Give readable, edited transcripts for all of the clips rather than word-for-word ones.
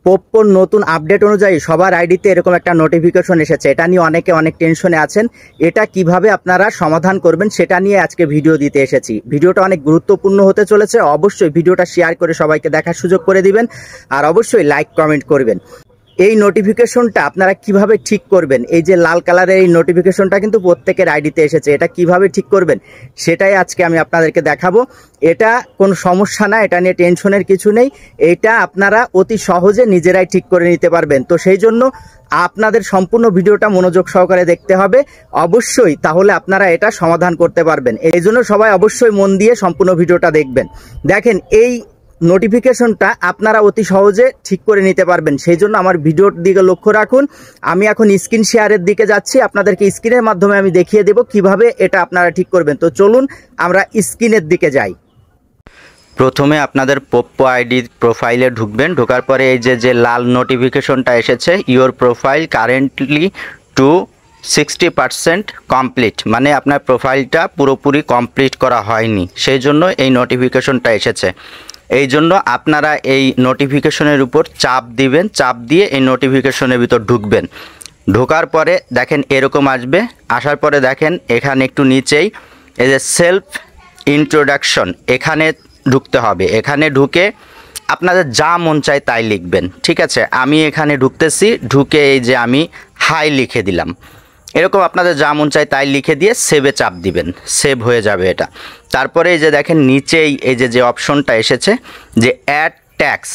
পোপ্পোর নতুন আপডেট অনুযায়ী সবার আইডিতে এরকম একটা নোটিফিকেশন এসেছে। এটা নিয়ে অনেকে অনেক টেনশনে আছেন। এটা কিভাবে আপনারা সমাধান করবেন সেটা নিয়ে আজকে ভিডিও দিতে এসেছি। ভিডিওটা অনেক গুরুত্বপূর্ণ হতে চলেছে। অবশ্যই ভিডিওটা শেয়ার করে সবাইকে দেখার সুযোগ করে দিবেন, আর অবশ্যই লাইক কমেন্ট করবেন। এই নোটিফিকেশনটা আপনারা কিভাবে ঠিক করবেন, এই যে লাল কালারের এই নোটিফিকেশনটা কিন্তু প্রত্যেকের আইডিতে এসেছে। এটা কিভাবে ঠিক করবেন সেটাই আজকে আমি আপনাদেরকে দেখাবো। এটা কোনো সমস্যা না, এটা নিয়ে টেনশনের কিছু নেই। এটা আপনারা অতি সহজে নিজেরাই ঠিক করে নিতে পারবেন। তো সেই জন্য আপনাদের সম্পূর্ণ ভিডিওটা মনোযোগ সহকারে দেখতে হবে অবশ্যই, তাহলে আপনারা এটা সমাধান করতে পারবেন। এই জন্য সবাই অবশ্যই মন দিয়ে সম্পূর্ণ ভিডিওটা দেখবেন। দেখেন, এই নোটিফিকেশনটা আপনারা অতি সহজে ঠিক করে নিতে পারবেন। সেই জন্য আমার ভিডিওর দিকে লক্ষ্য রাখুন। আমি এখন স্ক্রিন শেয়ারের দিকে যাচ্ছি, আপনাদেরকে স্ক্রিনের মাধ্যমে আমি দেখিয়ে দেব কিভাবে এটা আপনারা ঠিক করবেন। তো চলুন আমরা স্ক্রিনের দিকে যাই। প্রথমে আপনাদের পোপ্পো আইডি প্রোফাইলে ঢুকবেন। ঢোকার পরে এই যে লাল নোটিফিকেশনটা এসেছে, your profile currently to 60% complete, মানে আপনার প্রোফাইলটা পুরোপুরি কমপ্লিট করা হয়নি, সেই জন্য এই নোটিফিকেশনটা এসেছে। এই জন্য আপনারা এই নোটিফিকেশনের উপর চাপ দিবেন, চাপ দিয়ে এই নোটিফিকেশনের ভিতর ঢুকবেন। ঢোকার পরে দেখেন এরকম আসবে। আসার পরে দেখেন এখানে একটু নিচেই এই যে সেলফ ইন্ট্রোডাকশন, এখানে ঢুকতে হবে। এখানে ঢুকে আপনাদের যা মন চায় তাই লিখবেন, ঠিক আছে। আমি এখানে ঢুকতেছি, ঢুকে এই যে আমি হাই লিখে দিলাম। এরকম আপনাদের যা মন চায় তাই লিখে দিয়ে সেভে চাপ দিবেন, সেভ হয়ে যাবে এটা। তারপরে এই যে দেখেন নিচেই এই যে অপশনটা এসেছে যে অ্যাড ট্যাক্স,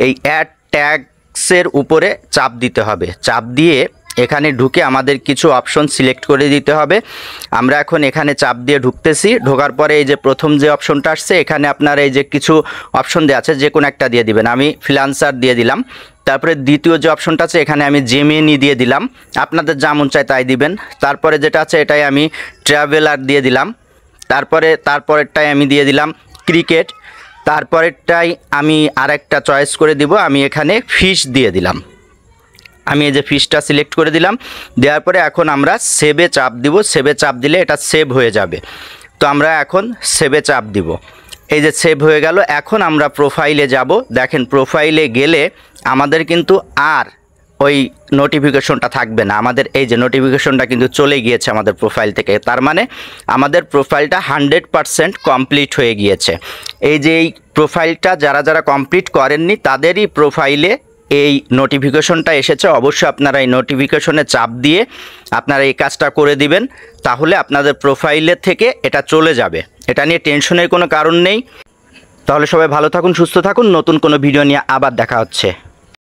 এই অ্যাড ট্যাক্সের উপরে চাপ দিতে হবে। চাপ দিয়ে এখানে ঢুকে আমাদের কিছু অপশন সিলেক্ট করে দিতে হবে। আমরা এখন এখানে চাপ দিয়ে ঢুকতেছি। ঢোকার পরে এই যে প্রথম যে অপশনটা আসছে, এখানে আপনার এই যে কিছু অপশন দেওয়া আছে, যে কোনো একটা দিয়ে দিবেন। আমি ফ্রিল্যান্সার দিয়ে দিলাম। তারপরে দ্বিতীয় যে অপশনটা আছে, এখানে আমি জেমিনি দিয়ে দিলাম। আপনাদের যা মন চায় তাই দিবেন। তারপরে যেটা আছে এটাই আমি ট্রাভেলার দিয়ে দিলাম। তারপরেরটাই আমি দিয়ে দিলাম ক্রিকেট। তারপরেরটাই আমি আরেকটা চয়েস করে দিব, আমি এখানে ফিশ দিয়ে দিলাম। আমি এই যে ফিশটা সিলেক্ট করে দিলাম। দেওয়ার পরে এখন আমরা সেভে চাপ দিব। সেভে চাপ দিলে এটা সেভ হয়ে যাবে। তো আমরা এখন সেভে চাপ দিব। এই যে সেভ হয়ে গেল। এখন আমরা প্রোফাইলে যাব। দেখেন প্রোফাইলে গেলে আমাদের কিন্তু আর ওই নোটিফিকেশনটা থাকবে না। আমাদের এই যে নোটিফিকেশনটা কিন্তু চলে গিয়েছে আমাদের প্রোফাইল থেকে। তার মানে আমাদের প্রোফাইলটা 100% কমপ্লিট হয়ে গিয়েছে। এই যে এই প্রোফাইলটা যারা কমপ্লিট করেননি তাদেরই প্রোফাইলে এই নোটিফিকেশনটা এসেছে। অবশ্যই আপনারা এই নোটিফিকেশনে চাপ দিয়ে আপনারা এই কাজটা করে দিবেন, তাহলে আপনাদের প্রোফাইলের থেকে এটা চলে যাবে। এটা নিয়ে টেনশনের কোনো কারণ নেই। তাহলে সবাই ভালো থাকুন, সুস্থ থাকুন। নতুন কোনো ভিডিও নিয়ে আবার দেখা হচ্ছে।